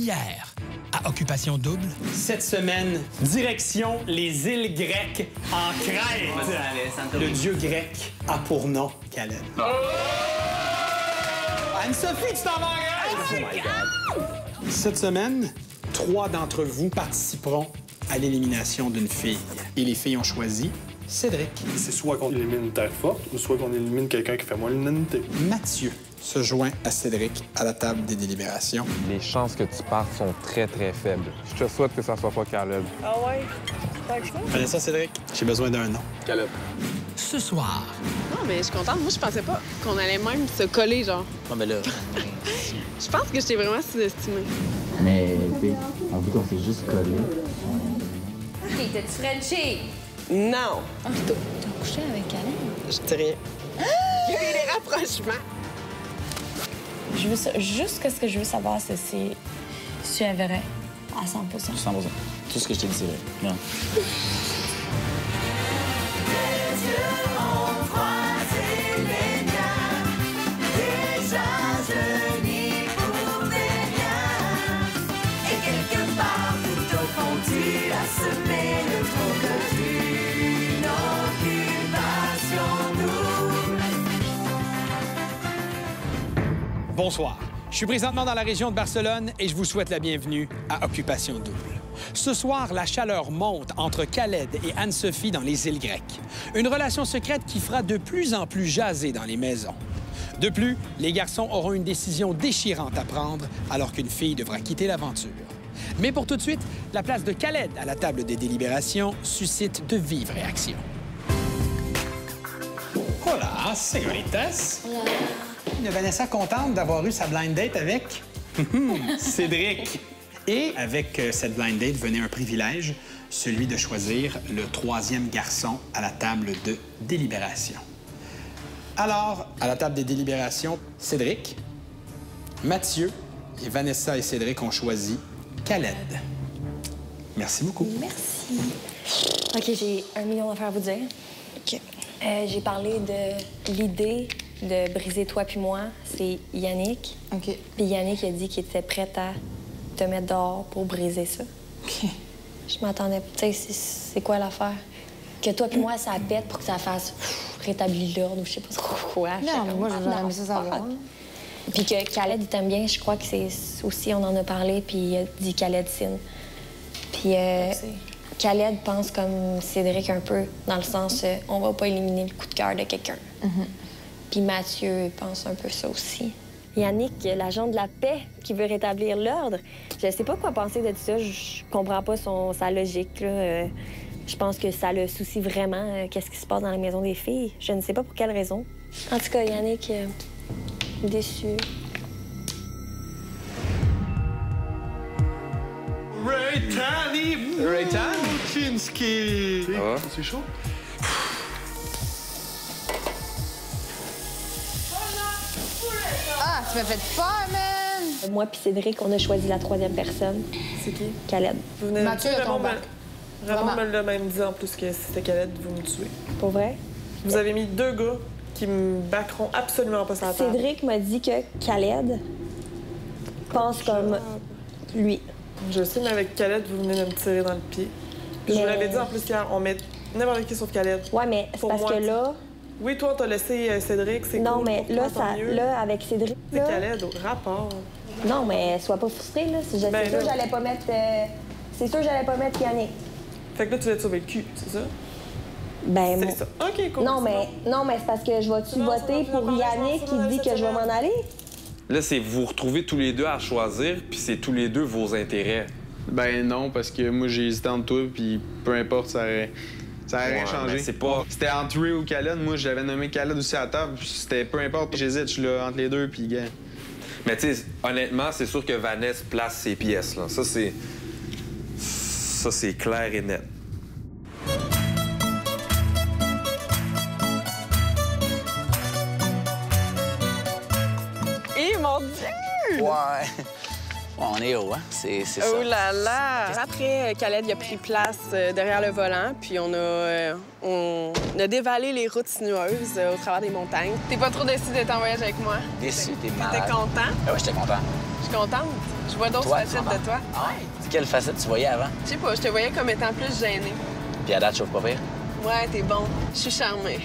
hier à Occupation Double. Cette semaine, direction les îles grecques en Crète. Le dieu grec a pour nom Caleb. Oh! Anne-Sophie, tu t'en vas en Grèce! Oh my God! Cette semaine, 3 d'entre vous participeront à l'élimination d'une fille. Et les filles ont choisi Cédric. C'est soit qu'on élimine une terre forte ou soit qu'on élimine quelqu'un qui fait moins l'unanimité. Mathieu se joint à Cédric à la table des délibérations. Les chances que tu partes sont très, très faibles. Je te souhaite que ça soit pas Caleb. Ah ouais? Fait que ça? Connais ça, Cédric? J'ai besoin d'un nom. Caleb. Ce soir, Non, mais je suis contente. Moi, je pensais pas qu'on allait même se coller, genre. Non, mais là... Je pense que je t'ai vraiment sous-estimé. Mais, en vu qu'on s'est juste collé... Hey, t'as-tu Frenché? Non! Ah, puis t'as couché avec Caleb? Je te rien. Il y a eu des rapprochements. Je veux juste que ce que je veux savoir, c'est si tu es vrai à 100 100%. Tout ce que je t'ai dit, c'est vrai. Non. bonsoir. Je suis présentement dans la région de Barcelone et je vous souhaite la bienvenue à Occupation Double. Ce soir, la chaleur monte entre Khaled et Anne-Sophie dans les îles grecques. Une relation secrète qui fera de plus en plus jaser dans les maisons. De plus, les garçons auront une décision déchirante à prendre alors qu'une fille devra quitter l'aventure. Mais pour tout de suite, la place de Khaled à la table des délibérations suscite de vives réactions. Hola, señoritas! Hola. Vanessa contente d'avoir eu sa blind date avec Cédric. Et avec cette blind date venait un privilège, celui de choisir le 3e garçon à la table de délibération. Alors, à la table des délibérations, Cédric, Mathieu et Vanessa et Cédric ont choisi Khaled. Merci beaucoup. Merci. OK, j'ai 1 million d'affaires à vous dire. OK. J'ai parlé de l'idée de briser toi puis moi. C'est Yannick. OK. Puis Yannick a dit qu'il était prêt à te mettre dehors pour briser ça. OK. Je m'attendais... Tu sais, c'est quoi l'affaire? Que toi puis moi, ça pète pour que ça fasse rétablir l'ordre ou je sais pas trop quoi. Non, mais moi, j'aurais aimé ça savoir. Puis que Khaled, il t'aime bien, je crois que c'est aussi, on en a parlé, puis il a dit Khaled signe. Puis Khaled pense comme Cédric un peu, dans le sens, on va pas éliminer le coup de cœur de quelqu'un. Puis Mathieu pense un peu ça aussi. Yannick, l'agent de la paix qui veut rétablir l'ordre, je sais pas quoi penser de ça, je comprends pas sa logique, là. Je pense que ça le soucie vraiment, qu'est-ce qui se passe dans la maison des filles. Je ne sais pas pour quelle raison. En tout cas, Yannick, déçu. Raytan Kinski! C'est chaud? Ah, tu m'as fait peur, man! Moi puis Cédric, on a choisi la 3e personne. C'est qui? Khaled. Vous venez Mathieu de ton bac. Raymond me l'a même dit en plus que si c'était Khaled, vous me tuez. Pour vrai? Vous avez mis 2 gars qui me backeront absolument pas sur la table. Cédric m'a dit que Khaled pense comme lui. Je sais, mais avec Khaled, vous venez de me tirer dans le pied. Puis je vous l'avais dit en plus hier, on met n'importe qui sur Khaled. Ouais, mais c'est Pour parce moi, que là... Oui, toi, t'as laissé Cédric, c'est Non, cool. mais pour là, toi, tant mieux. là, avec Cédric... C'est là- Khaled au rapport. Non, mais sois pas frustré, là. C'est sûr Ben que là. j'allais pas mettre... C'est sûr que j'allais pas mettre Yannick. Fait que là, tu vas te sauver le cul, c'est ça? Ben, C'est moi- ça. OK, cool. Non, mais c'est parce que je vais-tu Non, voter ça va, pour ça va, Yannick ça va, qui dit ça que je vais va. m'en aller? Là, c'est vous retrouvez tous les deux à choisir, puis c'est tous les deux vos intérêts. Ben non, parce que moi, j'ai hésité entre toi, puis peu importe, ça aurait rien Ouais, changé. mais c'est pas- C'était entre Ray ou Khaled. Moi, j'avais nommé Khaled aussi à la table, puis c'était peu importe. J'hésite, je suis là entre les deux, puis gars. Mais tu sais, honnêtement, c'est sûr que Vanessa place ses pièces, là. Ça, c'est clair et net. Eh, mon Dieu! Ouais. On est haut, hein? C'est ça. Oh là là! Après, Khaled il a pris place derrière le volant, puis on a dévalé les routes sinueuses au travers des montagnes. T'es pas trop déçu d'être en voyage avec moi? Déçu, t'es T'es malade. content? Ah ouais, j'étais content. suis contente. Je vois d'autres facettes de toi. Ah ouais? Quelle facette tu voyais avant? Je sais pas, je te voyais comme étant plus gênée. Puis à date, je trouve pas pire. Ouais, t'es bon. Je suis charmée.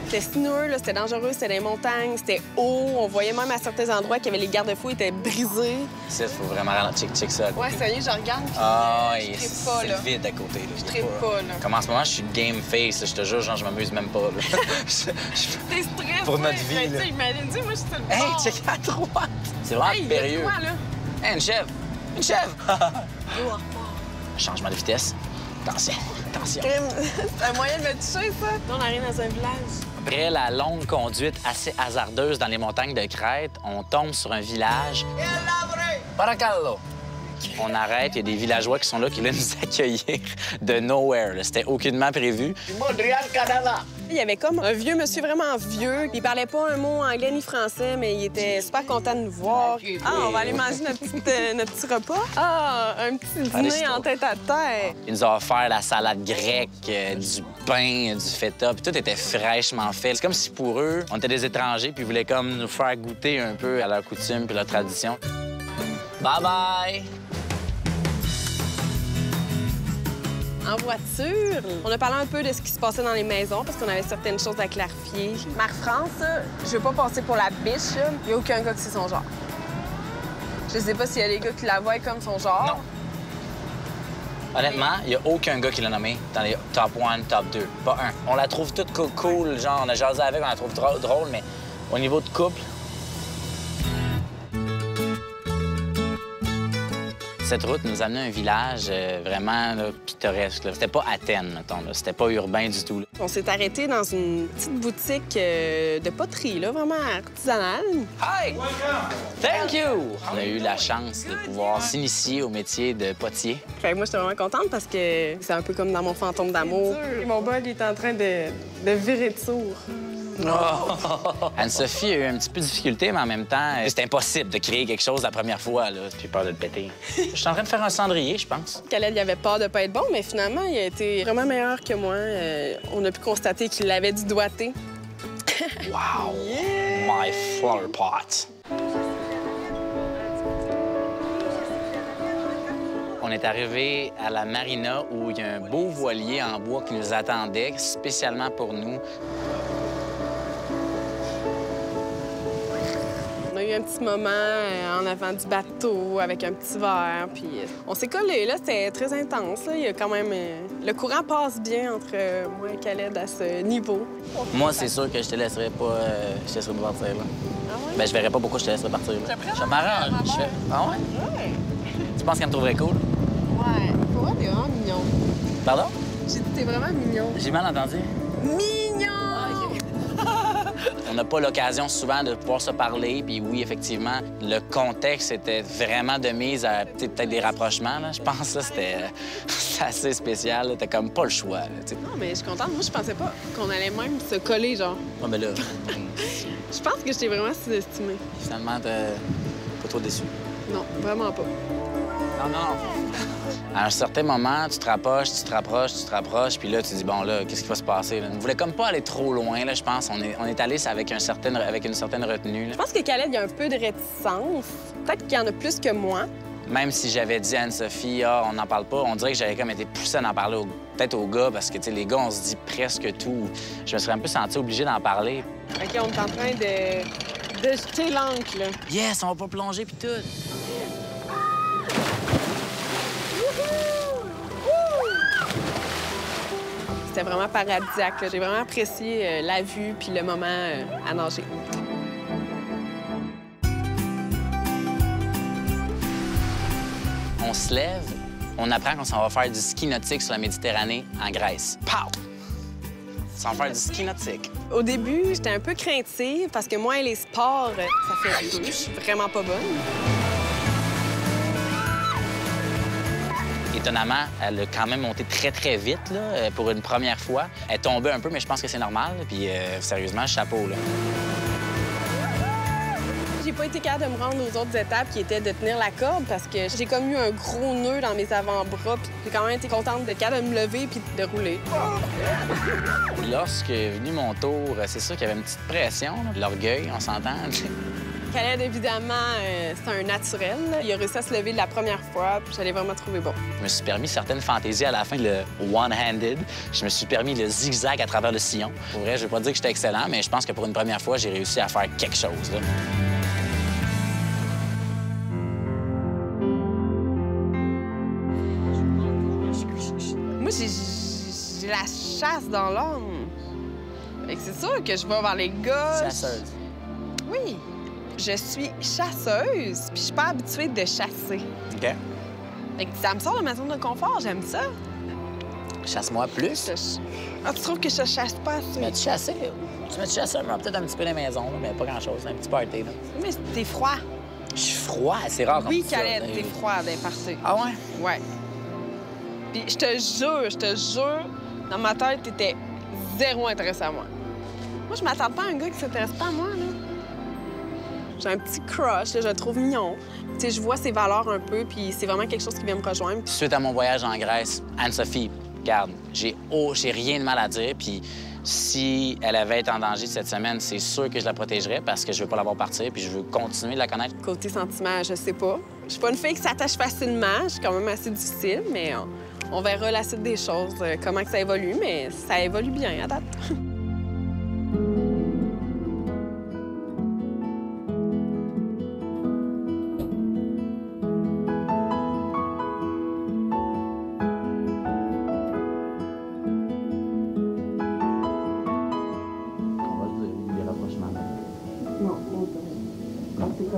C'était sinueux, là, c'était dangereux, c'était dans les montagnes, c'était haut. On voyait même à certains endroits qu'il y avait les garde-fous étaient brisés. Ici, il faut vraiment check ça. Ouais, sérieux, je regarde. Puis Ah, je trippe c'est pas, là. vide à côté. Là. Je trippe pas, là. Comme en ce moment, je suis game face, là, je te jure, genre, je m'amuse même pas. Là. T'es stressé. Pour notre vie, Ben, là. tu sais, imagine-tu, moi, je suis sur le Hey, bord. check à droite! C'est vraiment Hey, il y a périlleux. quoi, là? Hey, une chèvre! Une chèvre! Changement de vitesse. Attention, attention. C'est un moyen de me toucher, ça. Là, on arrive dans un village. Après la longue conduite assez hasardeuse dans les montagnes de Crète, on tombe sur un village. Paracallo! On arrête, il y a des villageois qui sont là, qui viennent nous accueillir de nowhere. là. C'était aucunement prévu. Il y avait comme un vieux monsieur vraiment vieux. Il parlait pas un mot anglais ni français, mais il était super content de nous voir. Ah, on va aller manger notre petit repas. Ah, un petit dîner en tête à tête. Il nous a offert la salade grecque, du pain, du feta, puis tout était fraîchement fait. C'est comme si pour eux, on était des étrangers, puis ils voulaient comme nous faire goûter un peu à leur coutume puis leur tradition. Bye-bye! En voiture, on a parlé un peu de ce qui se passait dans les maisons parce qu'on avait certaines choses à clarifier. Marc-France, je veux pas passer pour la biche, là. Il y a aucun gars qui c'est son genre. Je sais pas s'il y a des gars qui la voient comme son genre. Non. Honnêtement, il n'y a aucun gars qui l'a nommé dans les top 1, top 2. Pas un. On la trouve toute cool, genre, on a jasé avec, on la trouve drôle, mais au niveau de couple... Cette route nous amenait à un village vraiment là, pittoresque. Là. C'était pas Athènes, mettons. Là. C'était pas urbain du tout. Là. On s'est arrêté dans une petite boutique de poterie, là, vraiment artisanale. Hi! Thank you! On a eu la chance de pouvoir s'initier au métier de potier. Fait que moi, j'étais vraiment contente parce que c'est un peu comme dans mon fantôme d'amour. Mon bol il est en train de virer de sourd. Oh! Anne-Sophie a eu un petit peu de difficulté, mais en même temps, c'est impossible de créer quelque chose la première fois. Là. J'ai peur de le péter. Je suis en train de faire un cendrier, je pense. Khaled, il avait peur de pas être bon, mais finalement, il a été vraiment meilleur que moi. On a pu constater qu'il avait du doigté. Wow! Yeah! My flower pot! On est arrivé à la marina où il y a un beau voilier en bois qui nous attendait spécialement pour nous. On a eu un petit moment en avant du bateau avec un petit verre, puis on s'est collés, là, c'était très intense. Là. Il y a quand même... le courant passe bien entre moi et Khaled à ce niveau. Moi, c'est sûr que je te laisserai pas, partir, là. Ah ouais? Ben, je verrais pas pourquoi je te laisserais partir, là. Je m'arrange. Ah ouais? Ouais. Tu penses qu'elle me trouverait cool? Ouais. Pour moi, t'es vraiment mignon. Pardon? J'ai dit t'es vraiment mignon. J'ai mal entendu. Mignon! On n'a pas l'occasion souvent de pouvoir se parler. Puis oui, effectivement, le contexte était vraiment de mise à peut-être des rapprochements. Là. Je pense que c'était assez spécial. T'as comme pas le choix. Là, non, mais je suis contente. Moi, je pensais pas qu'on allait même se coller, genre. Non, mais là... Je pense que je t'ai vraiment sous-estimé. Finalement, t'es pas trop déçu. Non, vraiment pas. Non, non. À un certain moment, tu te rapproches, puis là, tu dis, bon, là, qu'est-ce qui va se passer? Là? On voulait comme pas aller trop loin, là, je pense. On est allé avec une certaine retenue. Là. Je pense que Khaled, il y a un peu de réticence. Peut-être qu'il y en a plus que moi. Même si j'avais dit à Anne-Sophie, on n'en parle pas, on dirait que j'avais comme été poussé à en parler peut-être aux gars, parce que, tu sais, les gars, on se dit presque tout. Je me serais un peu senti obligé d'en parler. OK, on est en train de jeter l'ancre, là. Yes, on va pas plonger, puis tout. C'était vraiment paradisiaque. J'ai vraiment apprécié la vue puis le moment à nager. On se lève, on apprend qu'on s'en va faire du ski nautique sur la Méditerranée en Grèce. Pow! On s'en va faire du ski nautique. Au début, j'étais un peu craintive parce que moi et les sports, ça fait deux. Je suis vraiment pas bonne. Étonnamment, elle a quand même monté très, très vite là, pour une première fois. Elle tombait un peu, mais je pense que c'est normal. Puis, sérieusement, chapeau, là. J'ai pas été capable de me rendre aux autres étapes qui étaient de tenir la corde parce que j'ai comme eu un gros nœud dans mes avant-bras. Puis j'ai quand même été contente de capable de me lever puis de rouler. Lorsque est venu mon tour, c'est sûr qu'il y avait une petite pression. L'orgueil, on s'entend. Khaled, évidemment, c'est un naturel. Il a réussi à se lever la première fois, puis je l'ai vraiment trouvé bon. Je me suis permis certaines fantaisies à la fin, le one-handed. Je me suis permis le zigzag à travers le sillon. Pour vrai, je vais pas dire que j'étais excellent, mais je pense que pour une première fois, j'ai réussi à faire quelque chose, là. Moi, j'ai la chasse dans l'âme. Fait que c'est sûr que je vais vers les gars. Chasseuse. Oui. Je suis chasseuse, puis je suis pas habituée de chasser. OK. Fait que ça me sort de ma zone de confort, j'aime ça. Chasse-moi plus. Ah, tu trouves que je chasse pas assez? Tu m'as-tu chassé? Tu m'as-tu chassé peut-être un petit peu dans la maison, là, mais pas grand-chose. Un petit party, là. Mais t'es froid. Je suis froid, c'est rare comme Oui, ça. Khaled, t'es froid d'un party. Ah ouais? Ouais. Puis je te jure, dans ma tête, t'étais zéro intéressé à moi. Moi, je m'attends pas à un gars qui s'intéresse pas à moi, là. J'ai un petit crush, là, je le trouve mignon. Tu sais, je vois ses valeurs un peu, puis c'est vraiment quelque chose qui vient me rejoindre. Suite à mon voyage en Grèce, Anne-Sophie, regarde, j'ai rien de mal à dire, puis si elle avait été en danger cette semaine, c'est sûr que je la protégerais parce que je veux pas la voir partir, puis je veux continuer de la connaître. Côté sentiment, je sais pas. Je suis pas une fille qui s'attache facilement, je suis quand même assez difficile, mais on verra la suite des choses, comment que ça évolue, mais ça évolue bien à date.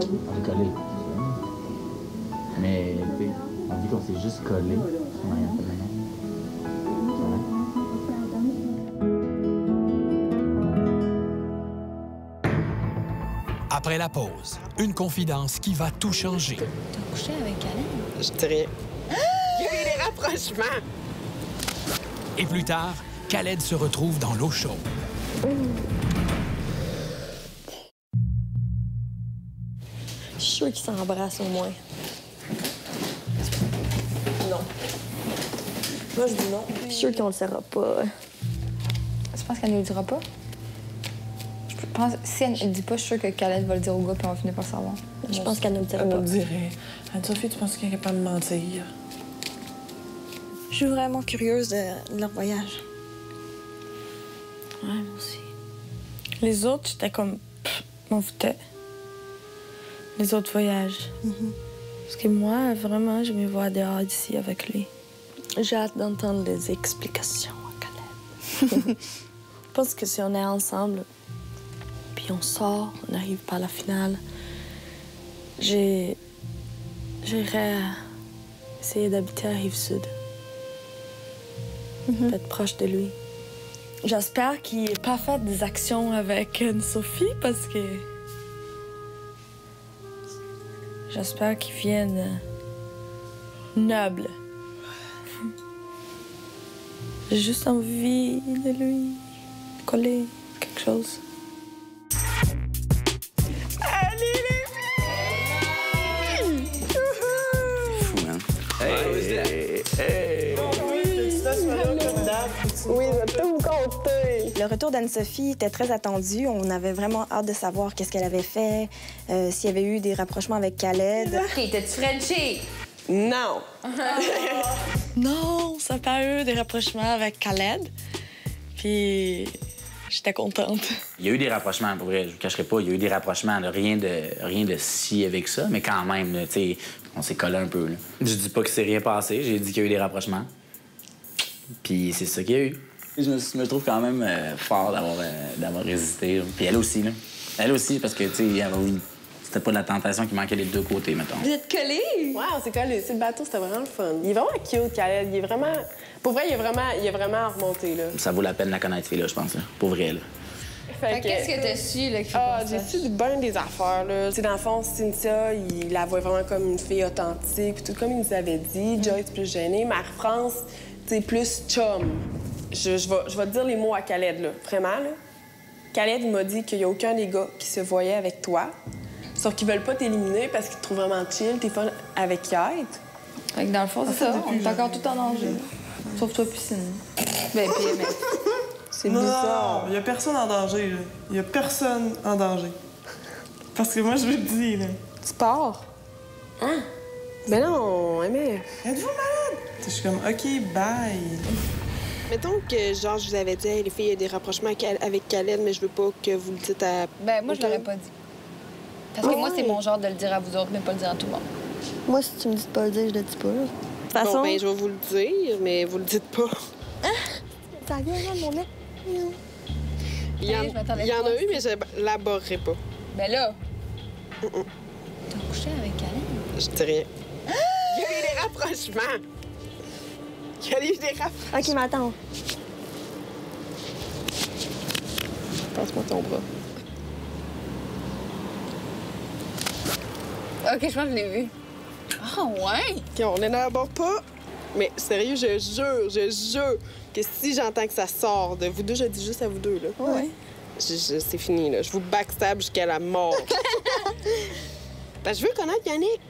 On est collé. Mais on dit qu'on s'est juste collé. Après la pause, une confidence qui va tout changer. T'as couché avec Khaled? Je dirais... Il y a eu des rapprochements! Et plus tard, Khaled se retrouve dans l'eau chaude. Je suis sûre qu'ils s'embrassent au moins. Non. Moi, je dis non. Je suis sûre qu'on le saura pas. Tu penses qu'elle ne le dira pas? Je pense, si elle ne le dit pas, je suis sûre que Khaled va le dire au gars, puis on va finir par le savoir. Je pense qu'elle ne le dira Elle pas. nous le dirait. Anne-Sophie, tu penses qu'elle est capable de mentir? Je suis vraiment curieuse de leur voyage. Ouais, moi aussi. Les autres, j'étais comme... m'en foutais. Les autres voyages. Parce que moi, vraiment, je me vois dehors d'ici avec lui. J'ai hâte d'entendre les explications à Khaled. Je pense que si on est ensemble, puis on sort, on arrive par la finale, j'irais essayer d'habiter à Rive-Sud. D'être proche de lui. J'espère qu'il n'ait pas fait des actions avec Anne-Sophie parce que... J'espère qu'il vienne noble. J'ai juste envie de lui coller quelque chose. Allez, les filles! Fou, man. Oui, je vais tout vous conter. Le retour d'Anne-Sophie était très attendu. On avait vraiment hâte de savoir qu'est-ce qu'elle avait fait, s'il y avait eu des rapprochements avec Khaled. OK, t'as-tu Frenchie? Non! Non, ça n'a pas eu des rapprochements avec Khaled. Puis j'étais contente. Il y a eu des rapprochements, pour vrai, je vous cacherai pas, il y a eu des rapprochements, là, rien de si avec ça, mais quand même, tu sais, on s'est collé un peu, là. Je dis pas que c'est rien passé, j'ai dit qu'il y a eu des rapprochements. Puis c'est ça qu'il y a eu. Je me trouve quand même fort d'avoir hésité, là. Puis elle aussi, là. Elle aussi, parce que, tu sais, c'était pas de la tentation qui manquait des deux côtés, mettons. Vous êtes collés? Ouais, on s'est collés. C'est le bateau, c'était vraiment le fun. Il est vraiment cute, Khaled. Il est vraiment... Pour vrai, il est vraiment à remonter, là. Ça vaut la peine de la connaître, là, je pense, là. Pour vrai, là. Qu'est-ce que t'as su, là, qui fait Ah, comme j'ai ça? su bien des affaires, là. Tu sais, dans le fond, Cynthia, il la voit vraiment comme une fille authentique, puis tout comme il nous avait dit. Joyce plus gênée. Marie-France, tu sais, plus chum. Je vais te dire les mots à Khaled, là. Vraiment, là. Khaled, il m'a dit qu'il y a aucun des gars qui se voyait avec toi. Sauf qu'ils veulent pas t'éliminer parce qu'ils te trouvent vraiment chill, t'es fun avec Kate. Fait que dans le fond, c'est ça. On est encore tout en danger. Sauf toi, piscine. Ben, puis, mais... C'est Non, bizarre. il y a personne en danger, là. Il y a personne en danger. Parce que moi, je vous le dis, là. Tu pars? Hein? Ben non, MF. Êtes-vous malade? Je suis comme, OK, bye. Mettons que, genre, je vous avais dit, hey, les filles, il y a des rapprochements avec Khaled, mais je veux pas que vous le dites à... Ben, moi, je l'aurais pas dit. Parce que moi, c'est mon genre de le dire à vous autres, mais pas le dire à tout le monde. Moi, si tu me dis de pas le dire, je le dis pas. De toute façon... Bon, ben, je vais vous le dire, mais vous le dites pas. Ça vient, mon mec. Il y en a eu, mais je l'aborderai pas. Ben là... T'as couché avec Khaled? Je dis rien. Il y a eu des rapprochements. Il y a eu des rapprochements. OK, mais attends. Passe-moi ton bras. OK, je pense que je l'ai vu. Ah, ouais? OK, on n'élabore pas. Mais sérieux, je jure que si j'entends que ça sort de vous deux, je dis juste à vous deux, là. Ouais. C'est fini, là. Je vous backstab jusqu'à la mort. Ben, je veux connaître Yannick.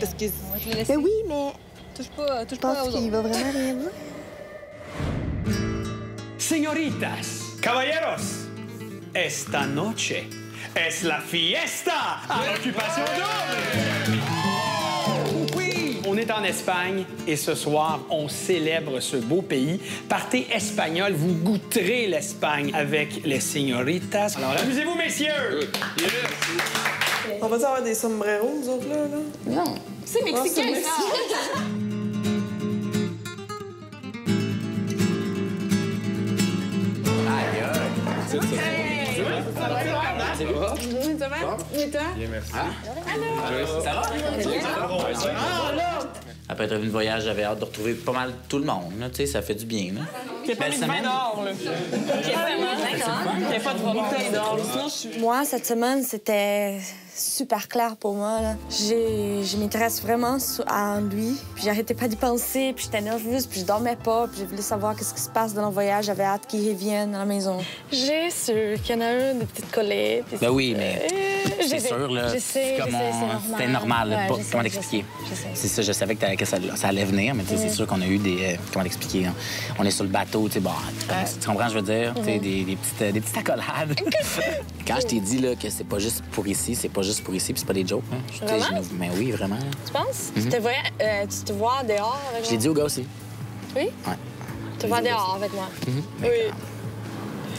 Parce que... On va te le laisser. Mais oui, mais... Touche pas Je pense qu'il va vraiment rien dire. Señoritas, caballeros, esta noche es la fiesta à l'Occupation Double! Oui! On est en Espagne et ce soir, on célèbre ce beau pays. Partez espagnol, vous goûterez l'Espagne avec les señoritas. Alors, amusez-vous, messieurs! On va avoir des sombreros, nous autres, là? Non. C'est mexicain, ça! C'est bon? Ça va? Et toi? Bien, merci. Ça va? Après être revenu de voyage, j'avais hâte de retrouver pas mal tout le monde. Tu sais, ça fait du bien. Belle semaine. Moi, cette semaine, c'était super clair pour moi. Là. Je m'intéresse vraiment à lui. Puis j'arrêtais pas d'y penser. Puis j'étais nerveuse. Puis je dormais pas. Puis je voulais savoir qu'est-ce qui se passe dans le voyage. J'avais hâte qu'il revienne à la maison. J'ai sûr qu'il y en a une des petites collées. Ben oui, mais c'est sûr, là. C'est c'était normal. Là, Ouais, comment t'expliquer? C'est ça, je savais que ça allait venir, mais c'est sûr qu'on a eu des... comment t'expliquer? Hein? On est sur le bateau, tu sais, bon, tu comprends, je veux dire? Tu sais, des petites accolades. Quand je t'ai dit là, que c'est pas juste pour ici, c'est puis c'est pas des jokes. Hein? Vraiment? Mais oui, vraiment. Tu penses? Tu te vois dehors avec moi? Je l'ai dit au gars aussi. Oui? Ouais. Tu te vois dehors avec moi? Oui.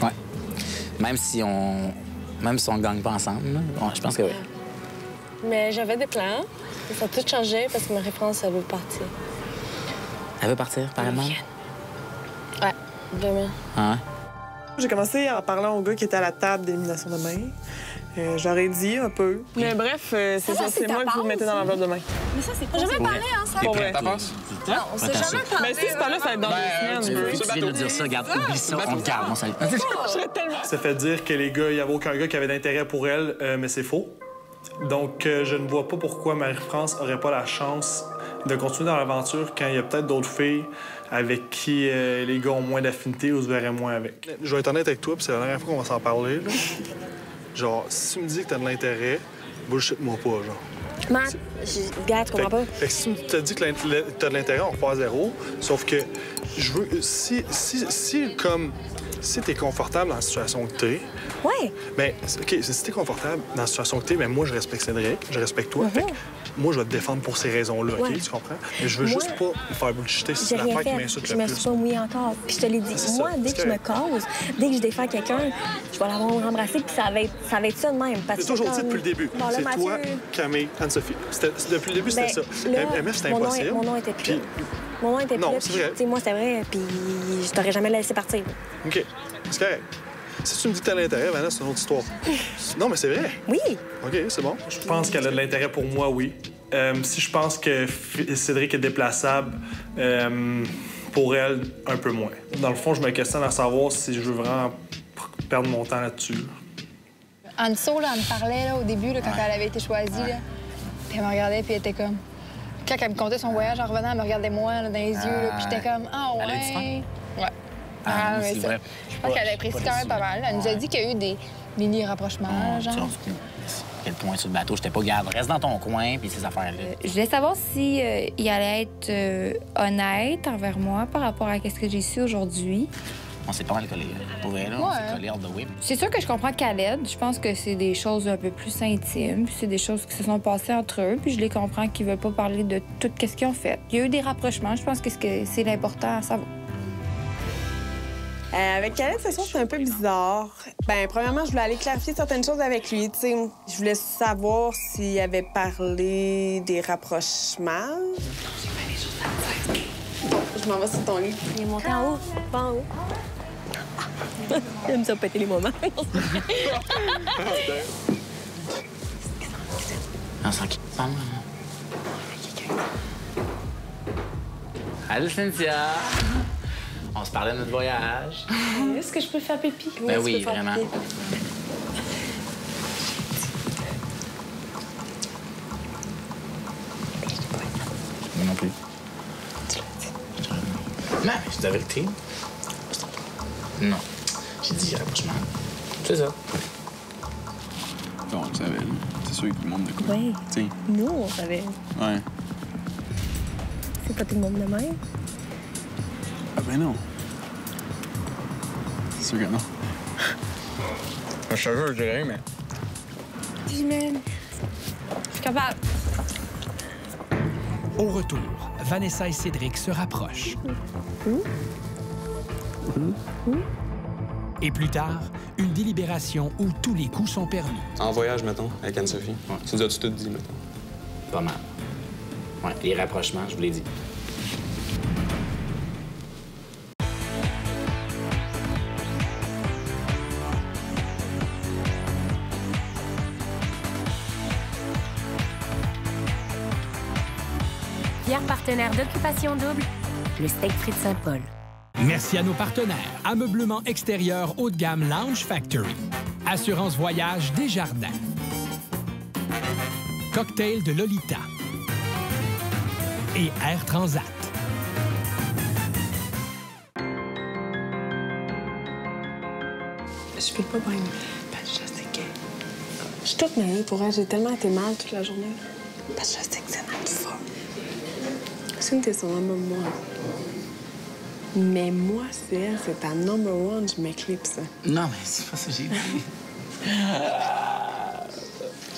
Ouais. Même si on gagne pas ensemble, là, je pense que oui. Mais j'avais des plans. Ça a tout changé parce que Marie-France, elle veut partir. Elle veut partir, apparemment? Ouais, vraiment. Ah ouais? J'ai commencé en parlant au gars qui était à la table d'élimination de main. J'aurais dit un peu. Mais bref, c'est ça, c'est moi que vous mettez dans l'enveloppe de main. Mais ça, c'est pas... On n'a jamais parlé ensemble. Pour vrai. Non, on s'est jamais parlé. Mais si c'est pas là, ça va être dans 2 semaines. Tu viens de nous dire ça, regarde, oublie ça, on le garde, on s'en Ça fait dire que les gars, il n'y avait aucun gars qui avait d'intérêt pour elle, mais c'est faux. Donc, je ne vois pas pourquoi Marie-France n'aurait pas la chance de continuer dans l'aventure quand il y a peut-être d'autres filles avec qui les gars ont moins d'affinité ou se verraient moins avec. Je vais être honnête avec toi, puis c'est la dernière fois qu'on va s'en parler. Là. Genre, si tu me dis que t'as de l'intérêt, bullshit-moi pas, genre. Matt, regarde, tu comprends pas? Fait que si tu te dis que t'as de l'intérêt, on repart à zéro. Sauf que je veux... Si t'es confortable dans la situation que t'es... Ouais. Bien, OK, si t'es confortable dans la situation que t'es, bien, moi, je respecte Cédric, je respecte toi. Fait que moi, je vais te défendre pour ces raisons-là, OK? Tu comprends? Mais je veux juste pas me faire bullshiter si c'est l'affaire qui m'insulte Je le me plus. suis pas mouillée encore. Puis je te l'ai dit, moi, dès que je me cause, dès que je défends quelqu'un, je vais l'avoir embrassé, puis ça va être ça de même. Parce C'est toujours que dit depuis le début. Bon, là, C'est Mathieu... toi, Camille, Anne-Sophie. Depuis le début, c'était ça. Là, MF, c'était impossible. Mon nom était plus là. Puis... Mon nom était plus Non, là. c'est Puis, vrai. tu sais, moi, c'était vrai, puis je t'aurais jamais laissé partir. OK, c'est correct. Si tu me dis que t'as l'intérêt, Vanessa, c'est une autre histoire. Non, mais c'est vrai. Oui. OK, c'est bon. Je pense qu'elle a de l'intérêt pour moi, oui. Si je pense que Cédric est déplaçable, pour elle, un peu moins. Dans le fond, je me questionne à savoir si je veux vraiment perdre mon temps là-dessus. Anso, là, elle me parlait là, au début, là, quand elle avait été choisie. Là. Puis elle me regardait, puis elle était comme... Quand elle me contait son voyage en revenant, elle me regardait moi là, dans les yeux, là, puis j'étais comme « Ah, ouais! » Elle a dit Ouais. Ah, mais c'est ça. vrai. Je pense qu'elle apprécie quand même pas mal. Elle nous a dit qu'il y a eu des mini-rapprochements, genre. Quel point sur le bateau, j'étais pas garde. Reste dans ton coin, puis ces affaires-là. Je voulais savoir si il allait être honnête envers moi par rapport à ce que j'ai su aujourd'hui. On s'est pas mal collés. Pour vrai, là, on s'est collés hors de whip. C'est sûr que je comprends Khaled. Je pense que c'est des choses un peu plus intimes. C'est des choses qui se sont passées entre eux. Puis je les comprends qu'ils veulent pas parler de tout ce qu'ils ont fait. Il y a eu des rapprochements. Je pense que c'est l'important à savoir. Avec Khaled, ce soir, c'est un peu bizarre. Ben, premièrement, je voulais aller clarifier certaines choses avec lui. Tu sais, je voulais savoir s'il avait parlé des rapprochements. Je m'en vais sur ton lit. Il est monté en haut, pas en haut. Il aime ça péter les moments. On s'en quitte pas, moi. Allô, Cynthia. On se parlait de notre voyage. Est-ce que je peux faire pipi? Ben oui, vraiment. Moi non plus. Tu l'as dit. Non, mais c'est la vérité. Non. J'ai dit rapprochement. C'est ça. Bon, on le savait, là. C'est sûr que tout le monde de quoi. Oui. Tiens. Nous, on savait. Ouais. C'est pas tout le monde de même. Ah ben non. C'est sûr que non. Je te jure, je dirais, mais... Dis, man. Je suis capable. Au retour, Vanessa et Cédric se rapprochent. Et plus tard, une délibération où tous les coups sont permis. En voyage, mettons, avec Anne-Sophie. Ouais. Tu nous as-tu tout dit, mettons? Pas mal. Ouais, les rapprochements, je vous l'ai dit. Fier partenaire d'Occupation Double, le steak frit Saint-Paul. Merci à nos partenaires. Ameublement extérieur haut de gamme Lounge Factory. Assurance voyage Desjardins. Cocktail de Lolita. Et Air Transat. Je peux pas bien. Parce que je sais que... Je suis toute mêlée pour elle. J'ai tellement été mal toute la journée. Parce que je sais que c'est mal fort. Cynthia, c'est son number one. Mais moi, c'est elle, c'est ta number one, je m'éclipse. Non, mais c'est pas ça que j'ai dit.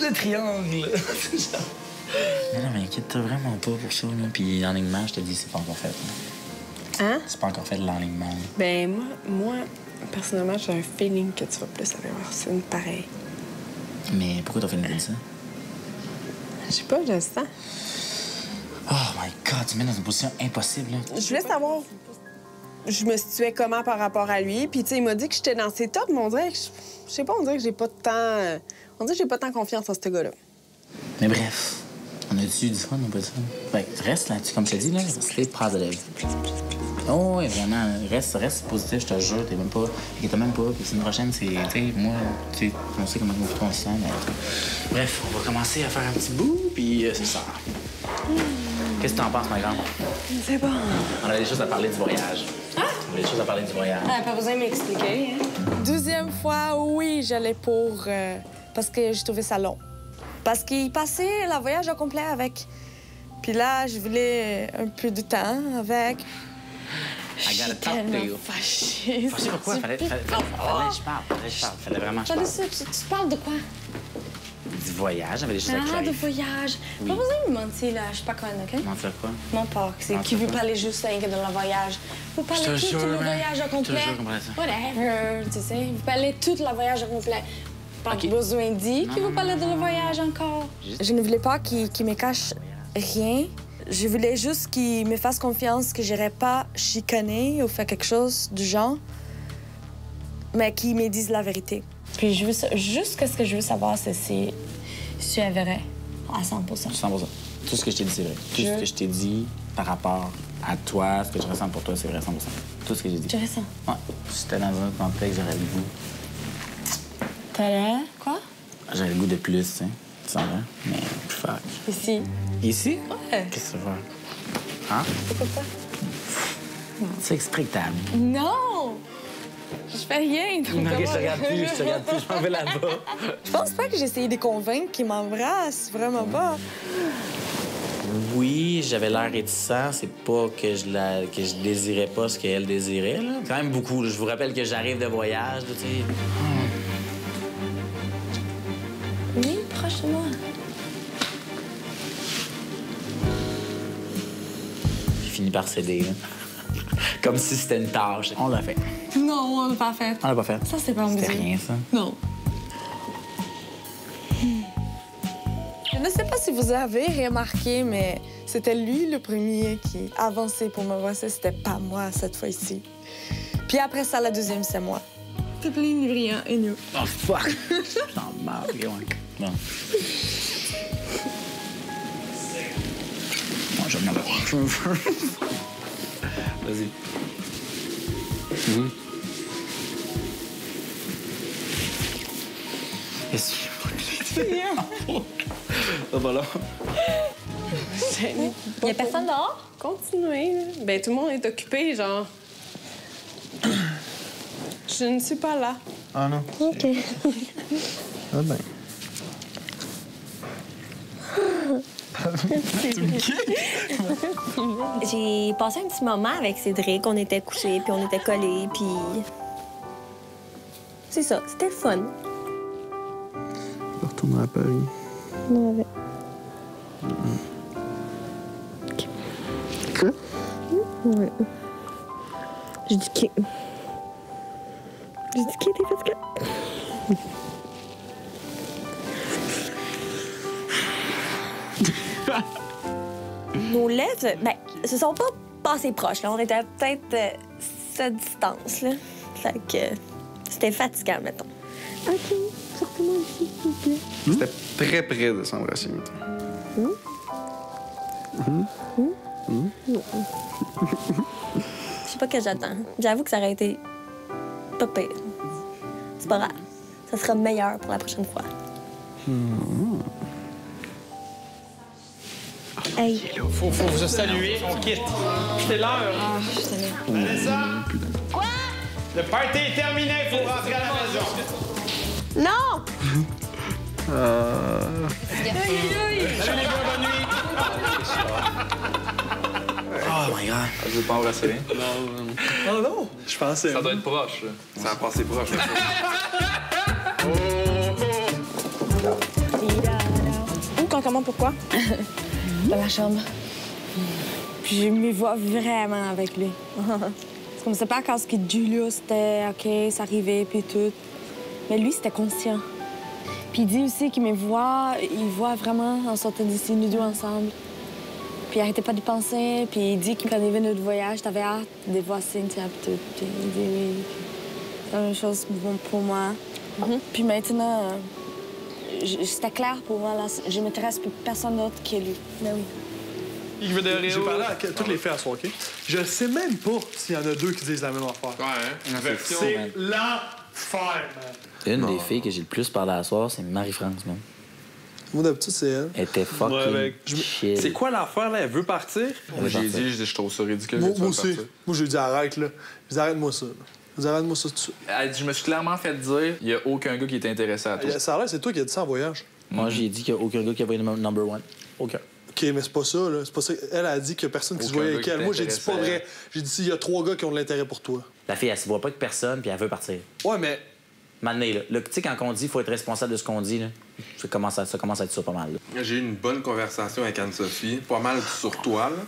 Le triangle! Non, mais inquiète-toi vraiment pas pour ça, là. Puis l'enlignement, je te dis, c'est pas encore fait. Là. Hein? C'est pas encore fait, l'enlignement. Ben, moi, personnellement, j'ai un feeling que tu vas plus aller voir Cynthia pareil. Mais pourquoi t'as fait une ça? Je sais pas, je le sens. Oh my God, tu me mets dans une position impossible, là. Je voulais savoir, je me situais comment par rapport à lui. Puis, tu sais, il m'a dit que j'étais dans ses tops, mais on dirait que, je sais pas, on dirait que j'ai pas de temps... On dirait que j'ai pas tant confiance en ce gars-là. Mais bref, on a-tu du fun, on peut dire? Ben, reste là-dessus, comme je t'ai dit, là, reste positive. Oh, oui, vraiment, reste positif, je te jure, t'es même pas... T'es même pas, puis une prochaine, c'est, tu sais, moi, tu sais, on sait comment on se sent, mais... Bref, on va commencer à faire un petit bout, puis c'est ça. Qu'est-ce que t'en penses, ma grande? C'est bon. On a des choses à parler du voyage. Hein? On a des choses à parler du voyage. Ah, pas besoin de m'expliquer. Hein? 12e fois, oui, j'allais pour... parce que je trouvais ça long. Parce qu'il passait le voyage au complet avec. Puis là, je voulais un peu de temps avec. I gotta talk to you. Fâchée. Fâchée pourquoi? Fallait que je parle. Fallait vraiment que je Fallait parle. ça. Tu parles de quoi? Du voyage, j'avais des choses à Ah, de clarifier. voyage. Oui. Pas besoin de me mentir, là. Je suis pas conne, OK? Mentir quoi? Mon père, c'est Mentir qui veut quoi? parler juste rien que de le voyage. Vous parlez Je te tout jure, le hein. voyage au complet. Je te jure qu'on parlait ça. Whatever, tu sais. Vous parlez tout le voyage au complet. Pas OK. besoin de dire que vous parlez de le voyage encore. Je ne voulais pas qu'il me cache rien. Je voulais juste qu'il me fasse confiance, que j'irais pas chicaner ou faire quelque chose du genre, mais qu'il me dise la vérité. Puis je veux juste ce que je veux savoir, c'est si tu es vrai à 100 100%. Tout ce que je t'ai dit, c'est vrai. Tout ce que je t'ai dit par rapport à toi, ce que je ressens pour toi, c'est vrai 100%. Tout ce que j'ai dit. Tu ressens? Ouais. Si j'étais dans un autre contexte, j'aurais le goût. T'as l'air? Quoi? J'aurais le goût de plus, tu sais. Tu sens bien? Mais fuck. Ici. Ici? Ouais. Qu'est-ce que tu veux? Hein? Pourquoi pas? C'est exprès que t'as mis. Non! Je fais rien. Donc Non, ok, je comment- te regarde plus, je m'en vais là-bas. Je pense pas que j'ai essayé de convaincre qu'il m'embrasse, vraiment pas. Oui, j'avais l'air réticent. C'est pas que je désirais pas ce qu'elle désirait, là. Quand même beaucoup. Là. Je vous rappelle que j'arrive de voyage, tu sais. Oui, proche de moi. J'ai fini par céder, là. Comme si c'était une tâche. On l'a fait. Non, on l'a pas fait. On l'a pas fait. Ça, c'est pas un C'était rien, ça. Non. Je ne sais pas si vous avez remarqué, mais c'était lui le premier qui avançait pour me voici. C'était pas moi cette fois-ci. Puis après ça, la deuxième, c'est moi. T'es plein de brillant et nous. Oh, fuck! J'en marre, ouais. Bon. Moi, je vais en avoir. Vas-y. Qu'est-ce que voilà. Il y a personne dehors? Continuez. Là. Ben, tout le monde est occupé, genre. Je ne suis pas là. Ah non. OK. Ah ben. J'ai passé un petit moment avec Cédric. On était couchés, puis on était collés, puis... C'est ça, c'était le fun. Je vais retourner à Paris. Ouais. Quoi? Ouais. J'ai dit qui? J'ai dit qui était fatigué? Nos lèvres, ben, se sont pas passées proches. Là. On était peut-être cette distance, là. Fait que c'était fatigant, mettons. OK, sortez-moi ici, s'il vous plaît. C'était très près de s'embrasser, mettons. Je sais pas que j'attends. J'avoue que ça aurait été pas pire. C'est pas grave. Ça sera meilleur pour la prochaine fois. Hey. Faut se saluer, on quitte. C'est l'heure. Ah, je savais. Vanessa? Quoi? Le party est terminé, faut rentrer à la maison. Non! Salut les gars, bonne nuit. Oh my God. Je veux pas embrasser. Oh non! Je pensais. Ça doit être proche. Là. Ça a passé proche. Où, quand, comment, pourquoi? Dans la chambre. Puis je me vois vraiment avec lui. C'est comme c'est pas quand ce qu'il dit là, c'était OK, ça arrivait, puis tout. Mais lui, c'était conscient. Puis il dit aussi qu'il me voit, il voit vraiment en sortant d'ici, nous deux ensemble. Puis il arrêtait pas d'y penser, puis il dit que quand il venait de voyage, t'avais hâte de voir Cynthia, puis tout. Puis il dit oui. C'est la même chose pour moi. Puis maintenant, c'était clair pour moi, là. Je m'intéresse plus personne d'autre que lui. Ben oui. J'ai parlé à toutes les filles à soir, OK? Je sais même pas s'il y en a deux qui disent la même affaire. Ouais, C'est l'enfer, man. Une des filles que j'ai le plus parlé à soir, c'est Marie-France, man. Moi, d'habitude, c'est elle. Elle était fucking chill. C'est quoi l'affaire, là? Elle veut partir? J'ai dit, je trouve ça ridicule. Moi aussi. Moi, j'ai dit arrête, là. Je dis arrête-moi ça. Je dis arrête-moi ça tout de suite. Elle dit, je me suis clairement fait dire, il y a aucun gars qui est intéressé à toi. Ça a l'air, c'est toi qui as dit ça en voyage. Moi, j'ai dit qu'il n'y a aucun gars qui avait une number one. Aucun. OK, mais c'est pas ça, là. C'est pas ça. Elle a dit qu'il y a personne qui se voyait avec elle. Moi, j'ai dit c'est pas vrai. J'ai dit il y a 3 gars qui ont de l'intérêt pour toi. La fille, elle se voit pas avec personne, puis elle veut partir. Ouais, mais. Maintenant, là, tu sais, quand on dit qu'il faut être responsable de ce qu'on dit, là, ça commence à être ça pas mal. Là. J'ai eu une bonne conversation avec Anne-Sophie, pas mal sur toi, là.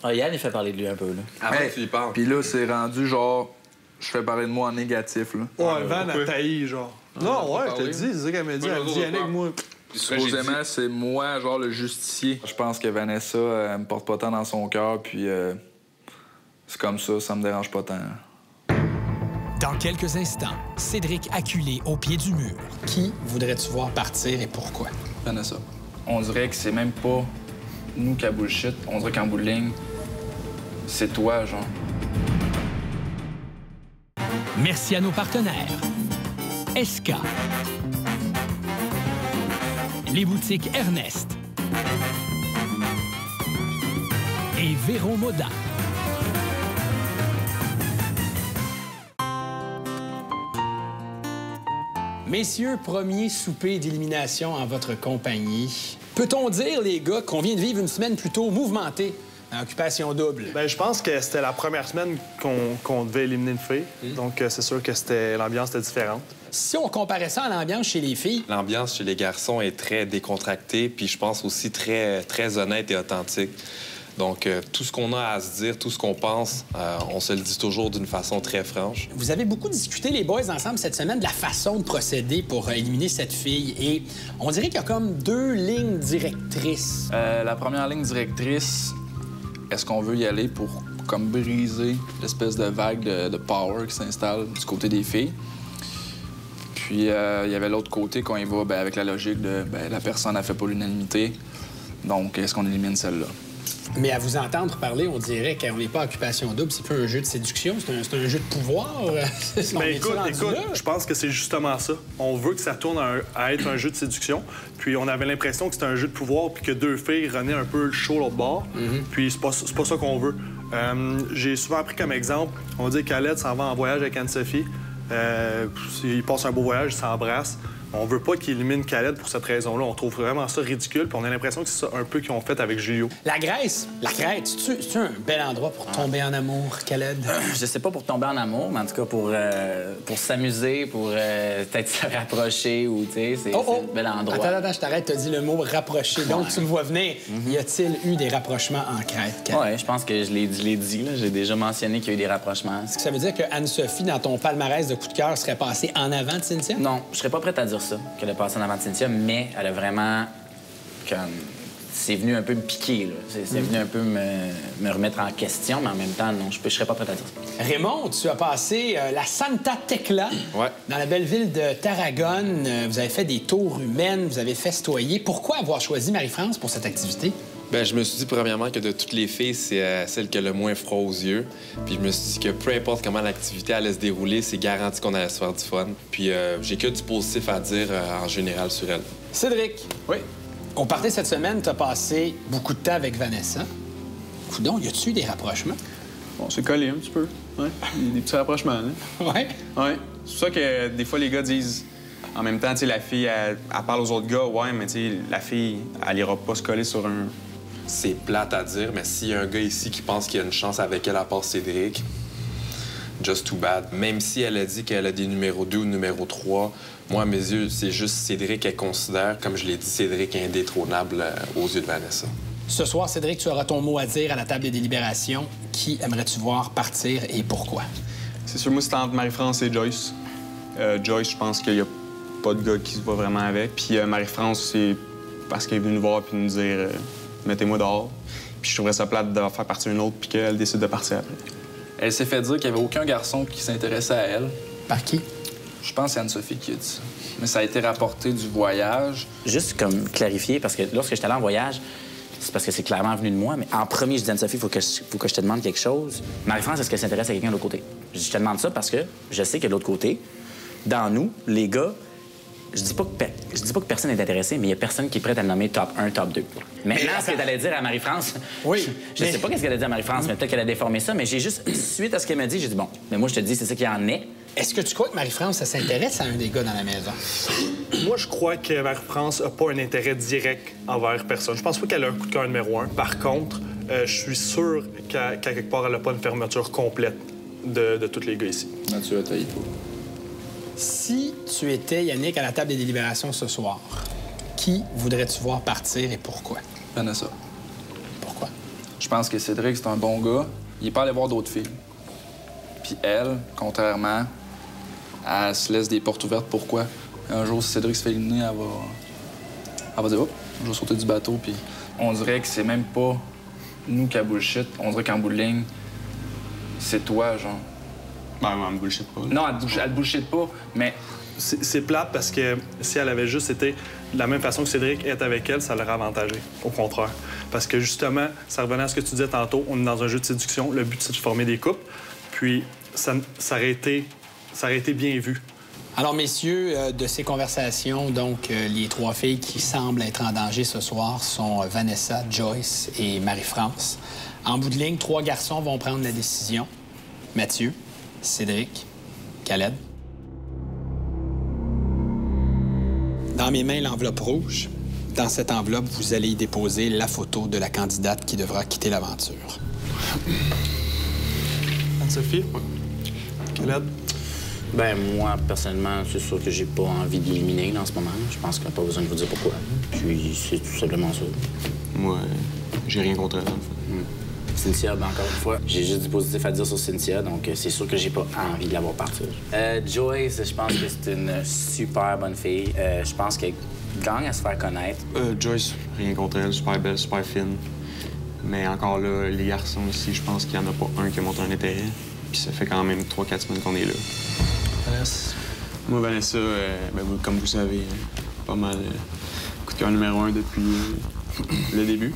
Ah, Yann, il fait parler de lui un peu, là. Avant que tu y parles. Puis là, c'est rendu genre, je fais parler de moi en négatif, là. Ouais, Van a tailli, genre. Non, ouais, je te dis, c'est ça qu'elle m'a dit. Elle me dit, Yannick, moi. Supposément, c'est moi, genre, le justicier. Je pense que Vanessa, elle me porte pas tant dans son cœur, puis c'est comme ça me dérange pas tant. Dans quelques instants, Cédric acculé au pied du mur. Qui voudrais-tu voir partir et pourquoi? Vanessa. On dirait que c'est même pas nous qui a bullshit. On dirait qu'en bout de ligne, c'est toi, genre. Merci à nos partenaires. SK. Les boutiques Ernest. Et Véro Moda. Messieurs, premier souper d'élimination en votre compagnie. Peut-on dire, les gars, qu'on vient de vivre une semaine plutôt mouvementée à Occupation Double? Bien, je pense que c'était la première semaine qu'on devait éliminer une fille. Donc, c'est sûr que l'ambiance était différente. Si on comparait ça à l'ambiance chez les filles... L'ambiance chez les garçons est très décontractée, puis je pense aussi très, très honnête et authentique. Donc, tout ce qu'on a à se dire, tout ce qu'on pense, on se le dit toujours d'une façon très franche. Vous avez beaucoup discuté, les boys, ensemble cette semaine, de la façon de procéder pour éliminer cette fille. Et on dirait qu'il y a comme 2 lignes directrices. La première ligne directrice, est-ce qu'on veut y aller pour comme briser l'espèce de vague de power qui s'installe du côté des filles? Puis, il y avait l'autre côté qu'on y va avec la logique de la personne n'a fait pas l'unanimité. Donc, est-ce qu'on élimine celle-là? Mais à vous entendre parler, on dirait qu'on n'est pas à Occupation Double, c'est plus un jeu de séduction, c'est un jeu de pouvoir. Mais écoute, je pense que c'est justement ça. On veut que ça tourne à être un jeu de séduction. Puis on avait l'impression que c'était un jeu de pouvoir puis que 2 filles renaient un peu le show l'autre bord. Puis c'est pas ça qu'on veut. J'ai souvent pris comme exemple, on dit que Khaled s'en va en voyage avec Anne-Sophie. Il passe un beau voyage, ils s'embrassent. On veut pas qu'ils éliminent Khaled pour cette raison-là. On trouve vraiment ça ridicule, puis on a l'impression que c'est ça un peu qu'ils ont fait avec Julio. La Grèce, c'est un bel endroit pour tomber en amour, Khaled? Je sais pas pour tomber en amour, mais en tout cas pour s'amuser, pour peut-être se rapprocher ou, tu sais, c'est un bel endroit. Attends, je t'arrête, t'as dit le mot rapprocher. Donc, tu me vois venir. Y a-t-il eu des rapprochements en Crète, Khaled? Oui, je pense que je l'ai dit, là. J'ai déjà mentionné qu'il y a eu des rapprochements. Est-ce que ça veut dire que Anne-Sophie, dans ton palmarès de coup de cœur, serait passée en avant de Cynthia? Non, je serais pas prête à dire ça, qu'elle a passé en avant de Cynthia, mais elle a vraiment comme... C'est venu un peu me piquer, là. C'est venu un peu me remettre en question, mais en même temps, non, je serais pas prête à dire ça. Raymond, tu as passé la Santa Tecla dans la belle ville de Tarragone. Vous avez fait des tours humaines, vous avez festoyé. Pourquoi avoir choisi Marie-France pour cette activité? Bien, je me suis dit, premièrement, que de toutes les filles, c'est celle qui a le moins froid aux yeux. Puis je me suis dit que peu importe comment l'activité allait se dérouler, c'est garanti qu'on allait se faire du fun. Puis j'ai que du positif à dire en général sur elle. Cédric. Oui? Au party cette semaine, tu as passé beaucoup de temps avec Vanessa. Coudon, y a-tu eu des rapprochements? Bon, c'est collé un petit peu. Ouais. Des petits rapprochements, hein? Ouais? Ouais. C'est pour ça que des fois, les gars disent... En même temps, tu sais, la fille, elle parle aux autres gars, ouais, mais tu sais, la fille, elle ira pas se coller sur un... C'est plate à dire, mais s'il y a un gars ici qui pense qu'il y a une chance avec elle à part Cédric, just too bad. Même si elle a dit qu'elle a des numéros 2 ou numéro 3, moi, à mes yeux, c'est juste Cédric qu'elle considère, comme je l'ai dit, Cédric indétrônable aux yeux de Vanessa. Ce soir, Cédric, tu auras ton mot à dire à la table des délibérations. Qui aimerais-tu voir partir et pourquoi? C'est sûr, moi, c'est entre Marie-France et Joyce. Joyce, je pense qu'il y a pas de gars qui se voit vraiment avec. Puis Marie-France, c'est parce qu'elle est venue nous voir puis nous dire mettez-moi dehors. Puis je trouverais ça plate de faire partir une autre puis qu'elle décide de partir après. Elle s'est fait dire qu'il n'y avait aucun garçon qui s'intéressait à elle. Par qui? Je pense que c'est Anne-Sophie qui a dit ça. Mais ça a été rapporté du voyage. Juste comme clarifier, parce que lorsque j'étais allé en voyage, c'est parce que c'est clairement venu de moi, mais en premier, je dis à Anne-Sophie, il faut que je te demande quelque chose. Marie-France, est-ce qu'elle s'intéresse à quelqu'un de l'autre côté? Je dis, je te demande ça parce que je sais que de l'autre côté, dans nous, les gars, je dis pas que personne n'est intéressé, mais il y a personne qui est prêt à le nommer top 1, top 2. Maintenant, ce qu'elle allait dire à Marie-France, oui, je sais pas qu'est-ce qu'elle a dit à Marie-France, mais peut-être qu'elle a déformé ça, mais j'ai juste, suite à ce qu'elle m'a dit, j'ai dit, bon, mais moi, je te dis, c'est ça qu'il y en est. Est-ce que tu crois que Marie-France, ça s'intéresse à un des gars dans la maison? Moi, je crois que Marie-France n'a pas un intérêt direct envers personne. Je pense pas qu'elle a un coup de cœur numéro 1. Par contre, je suis sûr qu'à quelque part, elle n'a pas une fermeture complète de tous les gars ici. Mathieu, t'as tout. Si tu étais, Yannick, à la table des délibérations ce soir, qui voudrais-tu voir partir et pourquoi? Vanessa. Pourquoi? Je pense que Cédric, c'est un bon gars. Il est pas allé voir d'autres filles. Puis elle, contrairement, elle se laisse des portes ouvertes. Pourquoi? Un jour, si Cédric se fait éliminer, elle va dire « Hop, je vais sauter du bateau. » Puis on dirait que c'est même pas nous qui a bullshit. On dirait qu'en bout de ligne, c'est toi, genre. Ben, elle me bullshit pas. Non, elle bullshit pas, mais... C'est plate parce que si elle avait juste été de la même façon que Cédric est avec elle, ça l'aurait avantagé. Au contraire. Parce que justement, ça revenait à ce que tu disais tantôt, on est dans un jeu de séduction. Le but, c'est de former des couples. Puis ça aurait été bien vu. Alors, messieurs, de ces conversations, donc, les 3 filles qui semblent être en danger ce soir sont Vanessa, Joyce et Marie-France. En bout de ligne, 3 garçons vont prendre la décision. Mathieu, Cédric, Khaled. Dans mes mains, l'enveloppe rouge. Dans cette enveloppe, vous allez y déposer la photo de la candidate qui devra quitter l'aventure. Anne-Sophie? Caled? Ben moi, personnellement, c'est sûr que j'ai pas envie de l'éliminer en ce moment. Je pense qu'il n'y a pas besoin de vous dire pourquoi. Puis c'est tout simplement ça. Moi, j'ai rien contre elle, dans le fond. Cynthia, ben encore une fois, j'ai juste du positif à dire sur Cynthia, donc c'est sûr que j'ai pas envie de la voir partir. Joyce, je pense que c'est une super bonne fille. Je pense qu'elle gagne à se faire connaître. Joyce, rien contre elle, super belle, super fine. Mais encore là, les garçons ici, je pense qu'il n'y en a pas un qui a montré un intérêt. Puis ça fait quand même 3-4 semaines qu'on est là. Vanessa? Moi, Vanessa, comme vous savez, pas mal coup de cœur numéro 1 depuis le début.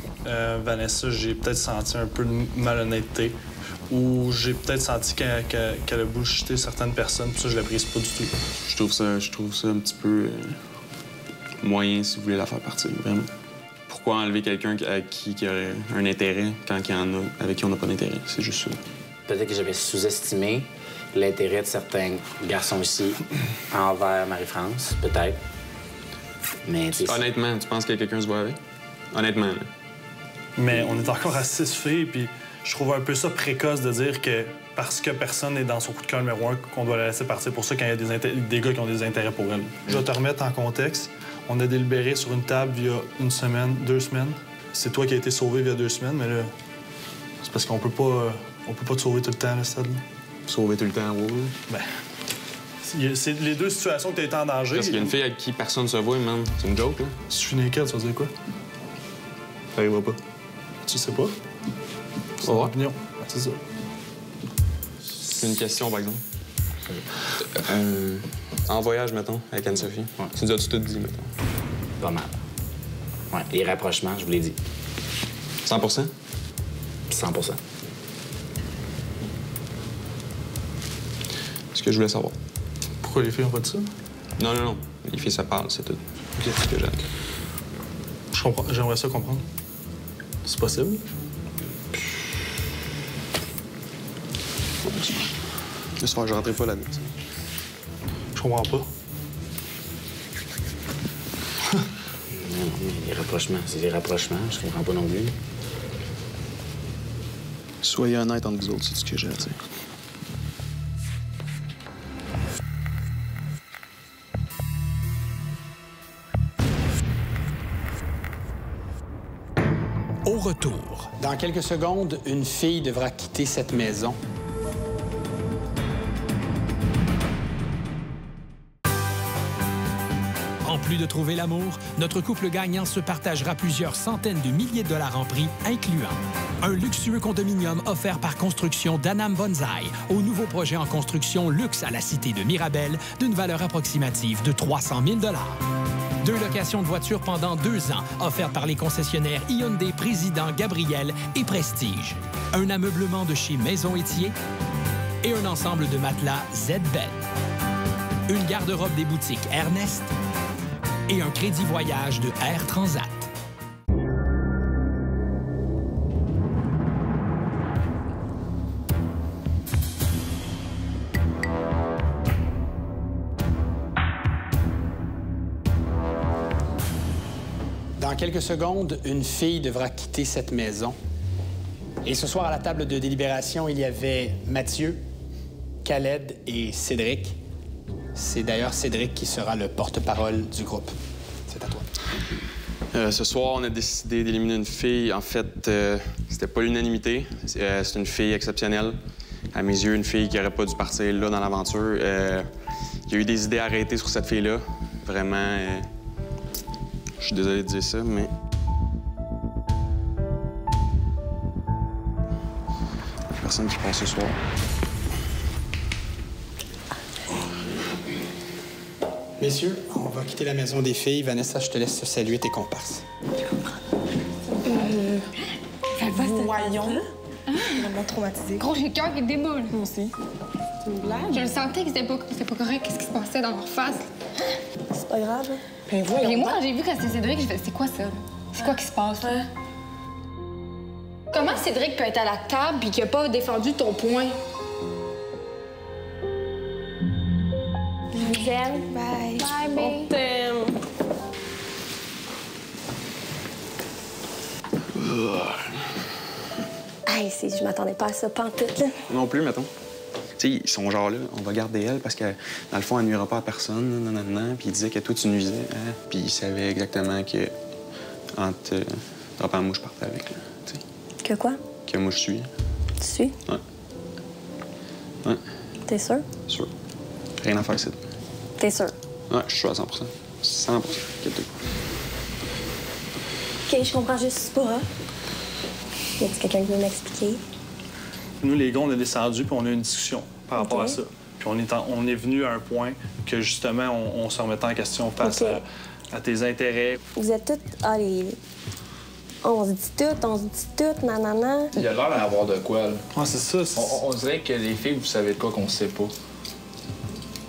Vanessa, j'ai peut-être senti un peu de malhonnêteté. Ou j'ai peut-être senti qu'elle a bullshité certaines personnes, puis ça, je l'apprécie pas du tout. Je trouve ça un petit peu moyen si vous voulez la faire partir, vraiment. Pourquoi enlever quelqu'un avec qui aurait un intérêt quand il y en a avec qui on n'a pas d'intérêt? C'est juste ça. Peut-être que j'avais sous-estimé l'intérêt de certains garçons ici envers Marie-France, peut-être. Mais honnêtement, tu penses que quelqu'un se voit avec? Honnêtement, là. Mais on est encore à 6 filles, puis je trouve un peu ça précoce de dire que parce que personne n'est dans son coup de cœur numéro 1, qu'on doit la laisser partir pour ça quand il y a des gars qui ont des intérêts pour elle. Je vais te remettre en contexte. On a délibéré sur une table il y a 1 semaine, 2 semaines. C'est toi qui as été sauvé il y a 2 semaines, mais là, c'est parce qu'on peut pas te sauver tout le temps, là, stade. Sauver tout le temps, oui. Ben, c'est les deux situations que tu as été en danger. Parce qu'il y a une fille avec qui personne se voit, man. C'est une joke, là. Si je suis naked, ça veut dire quoi? Ça arrivera pas. Tu sais pas? C'est ton opinion. C'est ça. C'est une question, par exemple. En voyage, mettons, avec Anne-Sophie. Ouais. Tu nous as tout dit, mettons. Pas mal. Ouais, les rapprochements, je vous l'ai dit. 100 100 Ce que je voulais savoir. Pourquoi les filles ont pas dit ça? Non. Les filles, ça parle, c'est tout. OK. C'est ce que j'aime. Je comprends. J'aimerais ça comprendre. C'est possible? Le soir, je rentrais pas là-dedans. Je comprends pas. Non, les rapprochements, c'est des rapprochements. Je comprends pas non plus. Soyez honnête entre vous autres, c'est ce que j'ai à dire. Au retour, dans quelques secondes, une fille devra quitter cette maison. En plus de trouver l'amour, notre couple gagnant se partagera plusieurs centaines de milliers de dollars en prix, incluant un luxueux condominium offert par Construction d'Anam Bonsaï au nouveau projet en construction luxe à la cité de Mirabel d'une valeur approximative de 300 000 $. 2 locations de voitures pendant 2 ans offertes par les concessionnaires Hyundai Président, Gabriel et Prestige. Un ameublement de chez Maison Étier et un ensemble de matelas Z-Bed. Une garde-robe des boutiques Ernest et un crédit voyage de Air Transat. Dans quelques secondes, une fille devra quitter cette maison. Et ce soir, à la table de délibération, il y avait Mathieu, Caled et Cédric. C'est d'ailleurs Cédric qui sera le porte-parole du groupe. C'est à toi. Ce soir, on a décidé d'éliminer une fille. En fait, c'était pas l'unanimité. C'est une fille exceptionnelle. À mes yeux, une fille qui aurait pas dû partir là dans l'aventure. Il y a eu des idées arrêtées sur cette fille-là. Vraiment, je suis désolé de dire ça, mais... Il y a personne qui passe ce soir. Messieurs, on va quitter la maison des filles. Vanessa, je te laisse saluer tes comparses. Voyons. Vraiment traumatisée. Gros, j'ai le cœur qui déboule. Moi aussi. C'est une blague? Je le sentais que c'était pas correct. Qu'est-ce qui se passait dans leur face? C'est pas grave. Ben Et moi, quand j'ai vu que c'était Cédric, j'ai fait c'est quoi ça? C'est quoi qui se passe? Là? Comment Cédric peut être à la table et qu'il a pas défendu ton point? Je vous aime. Bye. Bye, On t'aime. Hey, je m'attendais pas à ça, pantoute, là. Non plus, mettons. Tu sais, ils sont genre là, on va garder elle parce que, dans le fond, elle nuira pas à personne, nanana. Puis il disait que toi, tu nuisais. Hein? Puis il savait exactement que, entre papa et moi, je partais avec, là. Tu sais. Que quoi? Que moi, je suis. Tu suis? Ouais. Ouais. T'es sûr? Sûr. Rien à faire, c'est. T'es sûr? Ouais, je suis à 100 100 inquiète-toi. OK, je comprends juste pas. Y a-t-il quelqu'un qui veut m'expliquer? Nous, les gars, on est descendus puis on a eu une discussion par rapport à ça. Puis on est venu à un point que, justement, on se remettait en question face à tes intérêts. Vous êtes toutes... Ah, on se dit tout, nanana. Il a l'air d'avoir de quoi, là. Ouais, c'est ça. On dirait que les filles, vous savez de quoi qu'on sait pas.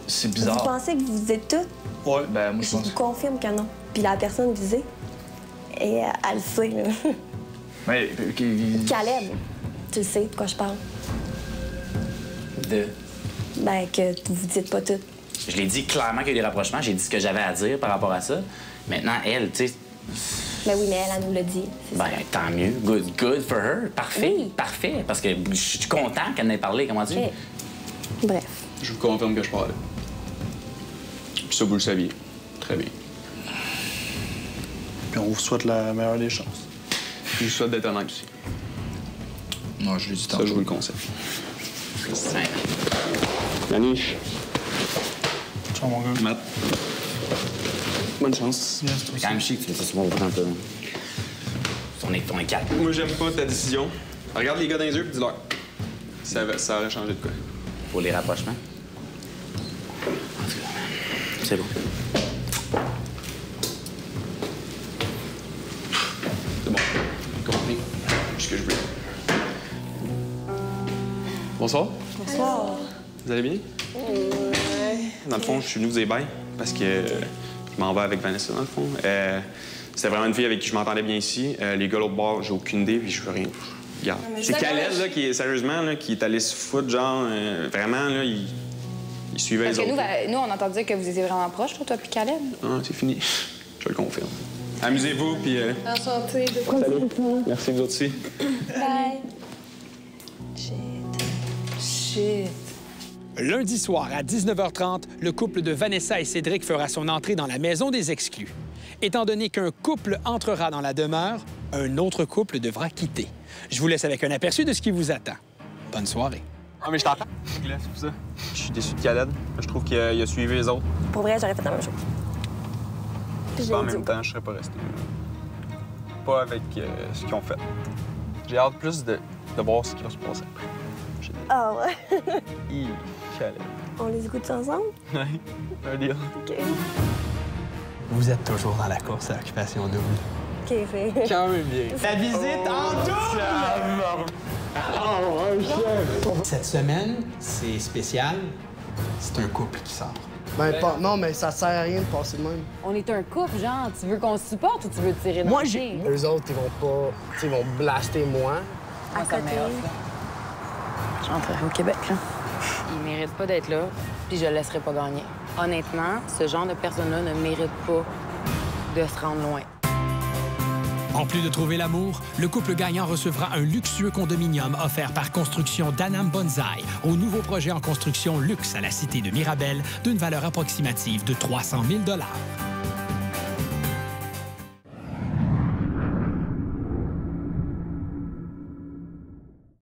C'est bizarre. Vous pensez que vous êtes toutes? Ouais. Ben, moi, je pense. vous confirme que non. Puis la personne visée, et elle le sait, là. Mais, Caleb, tu le sais de quoi je parle. De... Ben, que vous dites pas tout. Je l'ai dit clairement qu'il y a eu des rapprochements. J'ai dit ce que j'avais à dire par rapport à ça. Maintenant, elle, tu sais... Ben oui, mais elle nous l'a dit. Ben, tant mieux. Good for her. Parfait. Oui. Parfait. Parce que je suis content qu'elle en ait parlé. Comment dire? Bref. Je vous confirme que je parlais. Puis ça, vous le saviez. Très bien. Puis on vous souhaite la meilleure des chances. Je vous souhaite d'être honnête aussi. Non, je l'ai dit tantôt. Ça, je vous le conseille. Ouais. Maniche. Ciao, mon gars. Matt. Bonne chance. C'est quand même chic que tu fais ça souvent un peu. On est calme. Moi, j'aime pas ta décision. Regarde les gars dans les yeux et dis-leur. Ça aurait changé de quoi? Pour les rapprochements. En tout cas, c'est bon. C'est bon. Compris. Ce que je voulais. Bonsoir. Bonsoir. Vous allez bien? Ouais. Dans le fond, je suis venu vous dire bye parce que je m'en vais avec Vanessa, dans le fond. C'était vraiment une fille avec qui je m'entendais bien ici. Les gars, l'autre bord, j'ai aucune idée, puis je veux rien. Regarde. C'est Caleb, là, qui est sérieusement, là, qui est allé se foutre, genre, vraiment, là, il suivait Parce les que autres. nous, on entend dire que vous étiez vraiment proches, toi puis Caleb. Non, c'est fini. Je le confirme. Amusez-vous, puis... Enchanté. Salut. Merci, vous aussi. Bye. Shit. Lundi soir, à 19h30, le couple de Vanessa et Cédric fera son entrée dans la maison des exclus. Étant donné qu'un couple entrera dans la demeure, un autre couple devra quitter. Je vous laisse avec un aperçu de ce qui vous attend. Bonne soirée. Ah, mais je t'entends. C'est pour ça. Je suis déçu de Caleb. Je trouve qu'il a suivi les autres. Pour vrai, j'aurais fait la même chose. Puis En même temps, je serais pas resté. Pas avec ce qu'ils ont fait. J'ai hâte plus de voir ce qui va se passer après. Ah ouais? Caleb. On les écoute ensemble? Oui, un deal. OK. Vous êtes toujours dans la course à l'occupation double. OK, fait. Quand même bien. La visite en double! Cette semaine, c'est spécial. C'est un couple qui sort. Ben, non, mais ça sert à rien de passer de même. On est un couple, genre. Tu veux qu'on se supporte ou tu veux tirer dans Moi, le j'ai. pied? Eux autres, ils vont pas. Tu sais, ils vont blaster moi. Moi, ça m'énerve, là. Je rentrerai au Québec, là. Il mérite pas d'être là, puis je le laisserai pas gagner. Honnêtement, ce genre de personne-là ne mérite pas de se rendre loin. En plus de trouver l'amour, le couple gagnant recevra un luxueux condominium offert par Construction Danam Bonsaï au nouveau projet en construction luxe à la cité de Mirabel d'une valeur approximative de 300 000 $.